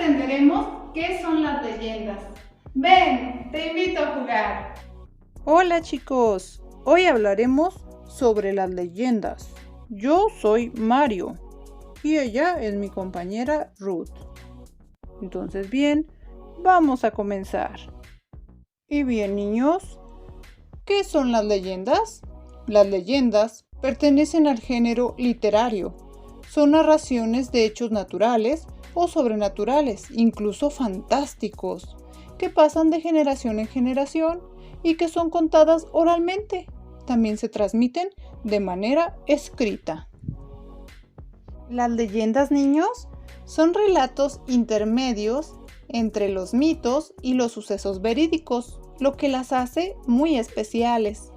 aprenderemos qué son las leyendas. Ven, te invito a jugar. Hola chicos, hoy hablaremos sobre las leyendas. Yo soy Mario y ella es mi compañera Ruth. Entonces bien, vamos a comenzar. Y bien niños, ¿qué son las leyendas? Las leyendas pertenecen al género literario. Son narraciones de hechos naturales o sobrenaturales, incluso fantásticos, que pasan de generación en generación y que son contadas oralmente. También se transmiten de manera escrita. Las leyendas, niños, son relatos intermedios entre los mitos y los sucesos verídicos, lo que las hace muy especiales.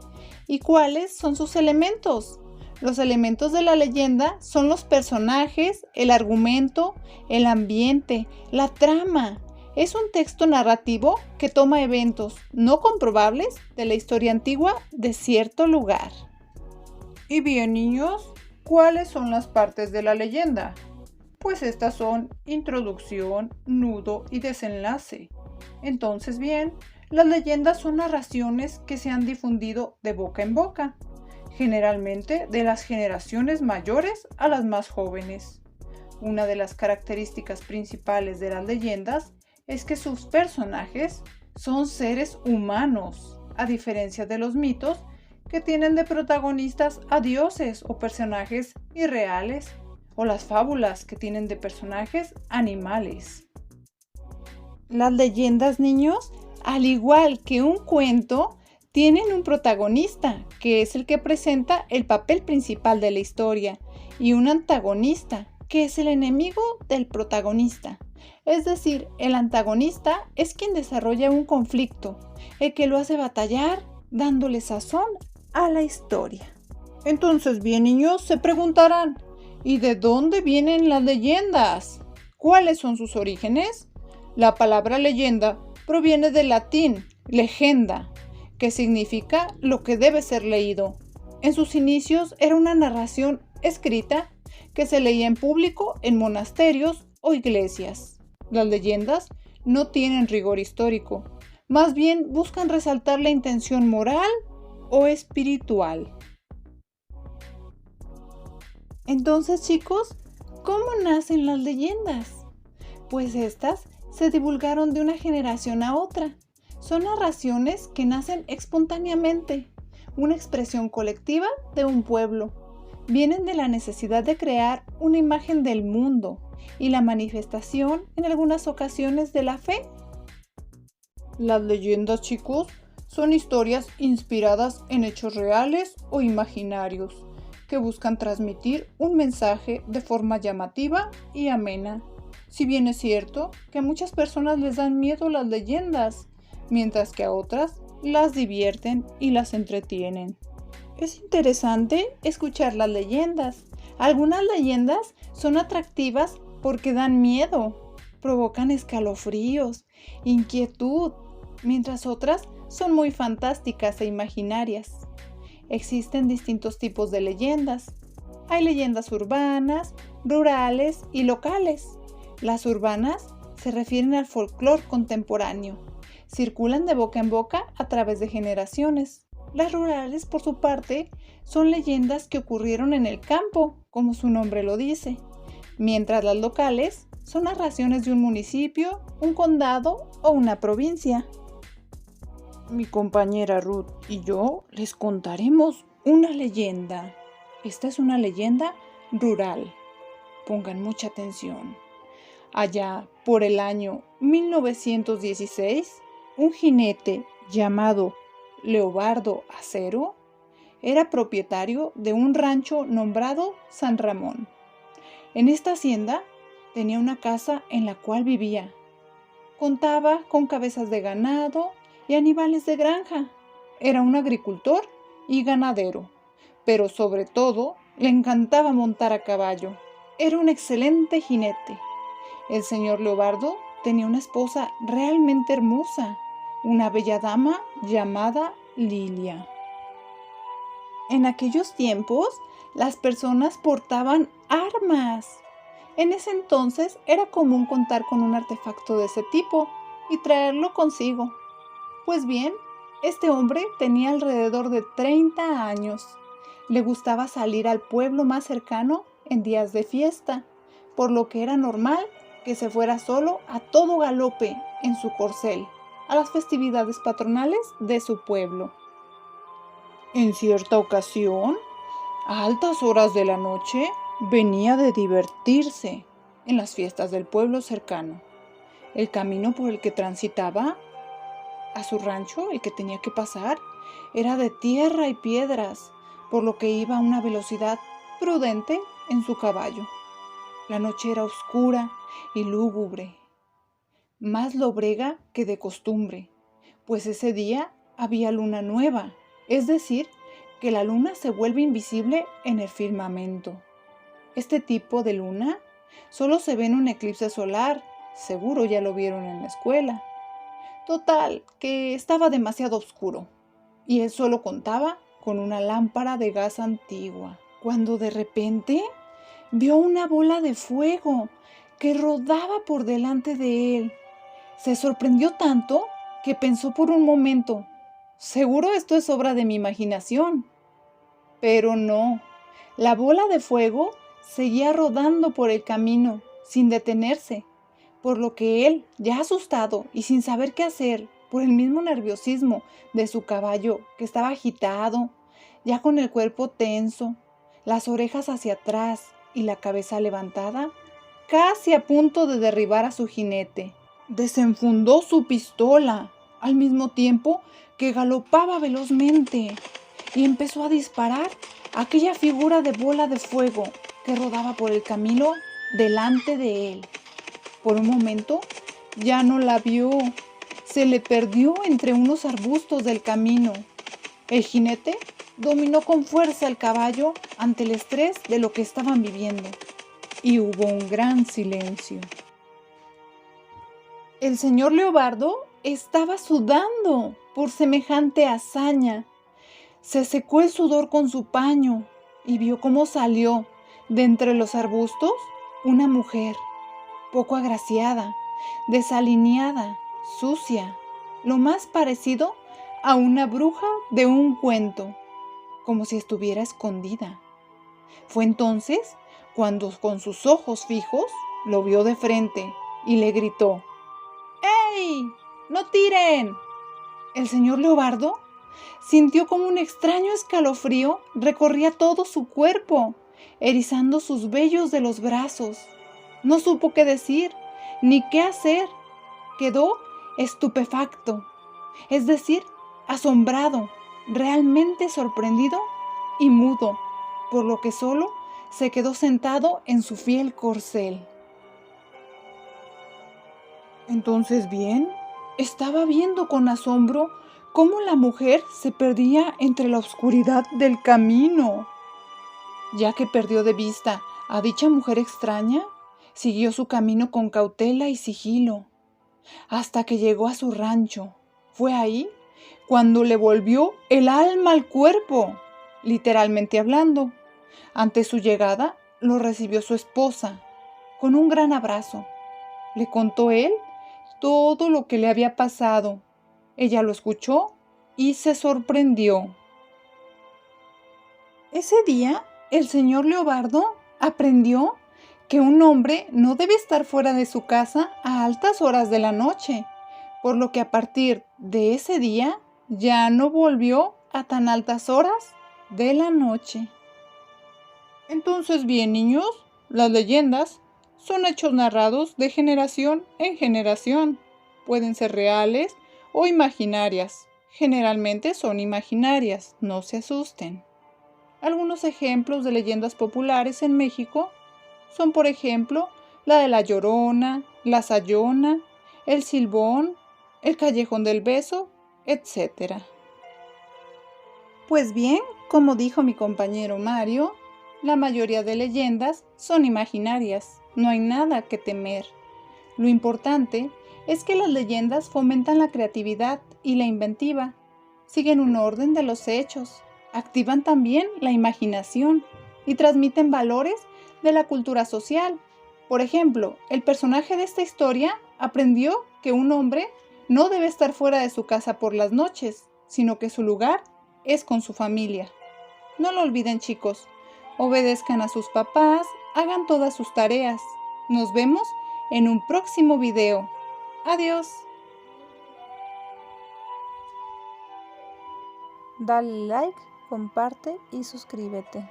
¿Y cuáles son sus elementos? Los elementos de la leyenda son los personajes, el argumento, el ambiente, la trama. Es un texto narrativo que toma eventos no comprobables de la historia antigua de cierto lugar. Y bien, niños, ¿cuáles son las partes de la leyenda? Pues estas son introducción, nudo y desenlace. Entonces bien, las leyendas son narraciones que se han difundido de boca en boca, generalmente de las generaciones mayores a las más jóvenes. Una de las características principales de las leyendas es que sus personajes son seres humanos, a diferencia de los mitos que tienen de protagonistas a dioses o personajes irreales, o las fábulas que tienen de personajes animales. Las leyendas, niños, al igual que un cuento, tienen un protagonista, que es el que presenta el papel principal de la historia, y un antagonista, que es el enemigo del protagonista. Es decir, el antagonista es quien desarrolla un conflicto, el que lo hace batallar, dándole sazón a la historia. Entonces, bien, niños, se preguntarán, ¿y de dónde vienen las leyendas? ¿Cuáles son sus orígenes? La palabra leyenda proviene del latín legenda, que significa lo que debe ser leído. En sus inicios era una narración escrita que se leía en público en monasterios o iglesias. Las leyendas no tienen rigor histórico, más bien buscan resaltar la intención moral o espiritual. Entonces, chicos, ¿cómo nacen las leyendas? Pues estas se divulgaron de una generación a otra. Son narraciones que nacen espontáneamente, una expresión colectiva de un pueblo. Vienen de la necesidad de crear una imagen del mundo y la manifestación en algunas ocasiones de la fe. Las leyendas, chicos, son historias inspiradas en hechos reales o imaginarios que buscan transmitir un mensaje de forma llamativa y amena. Si bien es cierto que a muchas personas les dan miedo las leyendas, mientras que a otras las divierten y las entretienen. Es interesante escuchar las leyendas. Algunas leyendas son atractivas porque dan miedo, provocan escalofríos, inquietud, mientras otras son muy fantásticas e imaginarias. Existen distintos tipos de leyendas. Hay leyendas urbanas, rurales y locales. Las urbanas se refieren al folclore contemporáneo. Circulan de boca en boca a través de generaciones. Las rurales, por su parte, son leyendas que ocurrieron en el campo, como su nombre lo dice, mientras las locales son narraciones de un municipio, un condado o una provincia. Mi compañera Ruth y yo les contaremos una leyenda. Esta es una leyenda rural. Pongan mucha atención. Allá por el año 1916, un jinete llamado Leobardo Acero era propietario de un rancho nombrado San Ramón. En esta hacienda tenía una casa en la cual vivía. Contaba con cabezas de ganado y animales de granja. Era un agricultor y ganadero, pero sobre todo le encantaba montar a caballo. Era un excelente jinete. El señor Leobardo tenía una esposa realmente hermosa, una bella dama llamada Lilia. En aquellos tiempos, las personas portaban armas En ese entonces era común contar con un artefacto de ese tipo y traerlo consigo. Pues bien, este hombre tenía alrededor de 30 años. Le gustaba salir al pueblo más cercano en días de fiesta, por lo que era normal que se fuera solo a todo galope en su corcel a las festividades patronales de su pueblo. En cierta ocasión, a altas horas de la noche, venía de divertirse en las fiestas del pueblo cercano. El camino por el que transitaba a su rancho, el que tenía que pasar, era de tierra y piedras, por lo que iba a una velocidad prudente en su caballo. La noche era oscura y lúgubre, más lóbrega que de costumbre, pues ese día había luna nueva, es decir, que la luna se vuelve invisible en el firmamento. Este tipo de luna solo se ve en un eclipse solar, seguro ya lo vieron en la escuela. Total, que estaba demasiado oscuro y él solo contaba con una lámpara de gas antigua, cuando de repente vio una bola de fuego que rodaba por delante de él. Se sorprendió tanto que pensó por un momento, seguro esto es obra de mi imaginación. Pero no, la bola de fuego seguía rodando por el camino sin detenerse, por lo que él, ya asustado y sin saber qué hacer por el mismo nerviosismo de su caballo que estaba agitado, ya con el cuerpo tenso, las orejas hacia atrás y la cabeza levantada, casi a punto de derribar a su jinete, desenfundó su pistola al mismo tiempo que galopaba velozmente y empezó a disparar a aquella figura de bola de fuego que rodaba por el camino delante de él. Por un momento ya no la vio, se le perdió entre unos arbustos del camino. El jinete dominó con fuerza el caballo ante el estrés de lo que estaban viviendo y hubo un gran silencio. El señor Leobardo estaba sudando por semejante hazaña. Se secó el sudor con su paño y vio cómo salió de entre los arbustos una mujer, poco agraciada, desalineada, sucia, lo más parecido a una bruja de un cuento, como si estuviera escondida. Fue entonces cuando con sus ojos fijos lo vio de frente y le gritó: ¡Ey! ¡No tiren! El señor Leobardo sintió como un extraño escalofrío recorría todo su cuerpo, erizando sus vellos de los brazos. No supo qué decir, ni qué hacer. Quedó estupefacto, es decir, asombrado, realmente sorprendido y mudo, por lo que solo se quedó sentado en su fiel corcel. Entonces bien, estaba viendo con asombro cómo la mujer se perdía entre la oscuridad del camino. Ya que perdió de vista a dicha mujer extraña, siguió su camino con cautela y sigilo, hasta que llegó a su rancho. Fue ahí cuando le volvió el alma al cuerpo, literalmente hablando. Ante su llegada, lo recibió su esposa, con un gran abrazo. Le contó él todo lo que le había pasado. Ella lo escuchó y se sorprendió. Ese día, el señor Leobardo aprendió que un hombre no debe estar fuera de su casa a altas horas de la noche, por lo que a partir de ese día ya no volvió a tan altas horas de la noche. Entonces bien, niños, las leyendas son hechos narrados de generación en generación. Pueden ser reales o imaginarias. Generalmente son imaginarias, no se asusten. Algunos ejemplos de leyendas populares en México son, por ejemplo, la de La Llorona, La Sayona, El Silbón, El Callejón del Beso, etc. Pues bien, como dijo mi compañero Mario, la mayoría de leyendas son imaginarias, no hay nada que temer. Lo importante es que las leyendas fomentan la creatividad y la inventiva, siguen un orden de los hechos, activan también la imaginación y transmiten valores de la cultura social, Por ejemplo, el personaje de esta historia aprendió que un hombre no debe estar fuera de su casa por las noches, sino que su lugar es con su familia. No lo olviden, chicos. Obedezcan a sus papás, hagan todas sus tareas. Nos vemos en un próximo video. Adiós. Dale like, comparte y suscríbete.